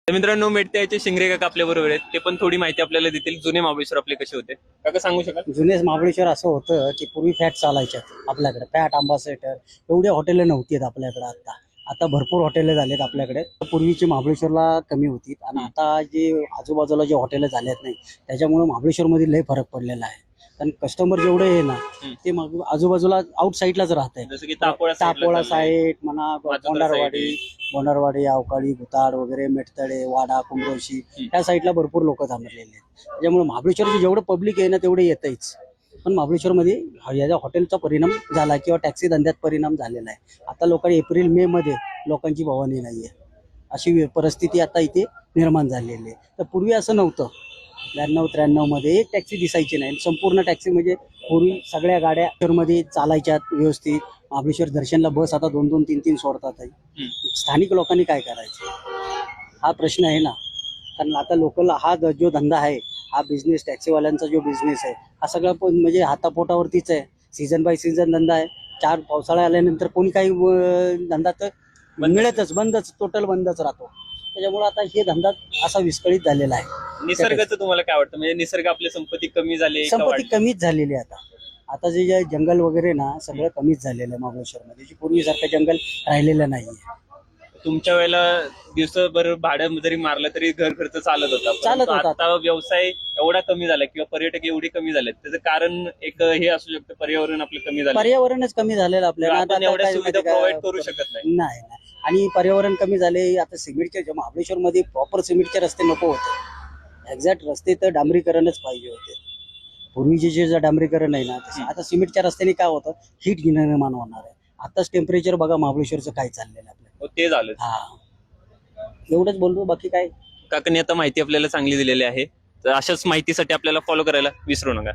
तर मित्रांनो, मेटत्याचे शिंगरे काका आपल्या बरोबर आहेत. ते पण थोडी माहिती आपल्याला देतील. जुने महाबळेश्वर आपले कसे होते काका, सांगू शकाल? जुनेच महाबळेश्वर असं होतं की पूर्वी फॅट चालायच्या आपल्याकडे. फॅट, अंबासेटर एवढे हॉटेल नव्हती आपल्याकडे. आता भरपूर हॉटेल झालेत आपल्याकडे. पूर्वीची महाबळेश्वरला कमी होती आणि आता जे आजूबाजूला जे हॉटेल झालेत नाही त्याच्यामुळे महाबळेश्वरमध्ये लय फरक पडलेला आहे. कारण कस्टमर जेवढे आहे ना ते आजूबाजूला आउट साईडलाच राहत आहे. जसं की टापोळा टापोळा साईड म्हणा, बोंडारवाडी, अवकाळी, भुताड वगैरे, मेटतळे, वाडा, कुंभरोशी या साईडला भरपूर लोक थांबलेले आहेत. त्याच्यामुळे महाबळेश्वरचे जेवढं पब्लिक आहे ना तेवढे येतच. पण महाबळेश्वरमध्ये या हॉटेलचा परिणाम झाला किंवा टॅक्सी धंद्यात परिणाम झालेला आहे. आता लोकांनी एप्रिल मे मध्ये लोकांची भवानी नाहीये, अशी परिस्थिती आता इथे निर्माण झालेली आहे. तर पूर्वी असं नव्हतं. 92-93 मध्ये एक टॅक्सी दिसायची नाही. संपूर्ण टॅक्सी म्हणजे पूर्वी सगळ्या गाड्या मध्ये चालायच्यात व्यवस्थित. महाबळेश्वर दर्शनला बस आता 2-2, 3-3 सोडतात. स्थानिक लोकांनी काय करायचं हा प्रश्न आहे ना. कारण आता लोकल हा जो धंदा आहे, हा बिझनेस, टॅक्सीवाल्यांचा जो बिझनेस आहे हा सगळा म्हणजे हातापोटावरतीच आहे. सीझन बाय सीझन धंदा आहे. 4 पावसाळा आल्यानंतर कोणी काही धंदा तर मिळतच, बंदच, टोटल बंदच राहतो. त्याच्यामुळे आता हे धंदा असा विस्कळीत झालेला आहे. निसर्गाचं तुम्हाला काय वाटतं? म्हणजे निसर्ग आपली संपत्ती कमी झाली, संपत्ती कमीच झालेली आहे आता जे जंगल वगैरे ना सगळं कमीच झालेलं आहे महाबळेश्वरमध्ये. पूर्वीसारखं जंगल राहिलेलं नाहीये. तुमच्या वेळेला दिवसभर भाडं जरी मारलं तरी घर खर्च चालत होता. आता व्यवसाय एवढा कमी झाला किंवा पर्यटक एवढे कमी झाले, त्याचं कारण एक हे असू शकतं, पर्यावरण आपलं कमी झालं. पर्यावरणच कमी झालेलं आपल्याला. आपण एवढ्या सुविधा प्रोव्हाइड करू शकत नाही. आणि पर्यावरण कमी झाले. आता सिमेंटचे महाबळेश्वर मध्ये प्रॉपर सिमेंटचे रस्ते नको होते. एक्झॅक्ट रस्ते तर डांबरीकरणच पाहिजे होते. पूर्वीचे जे डांबरीकरण आहे ना, आता सिमेंटच्या रस्त्याने काय होतं, हीट निर्माण होणार आहे. आताच टेम्परेचर बघा महाबळेश्वरचं काय चाललेलं आपल्याला. ते झालं. एवढंच बोलतो, बाकी काय. काकांनी आता माहिती आपल्याला चांगली दिलेली आहे. तर अशाच माहितीसाठी आपल्याला फॉलो करायला विसरू नका.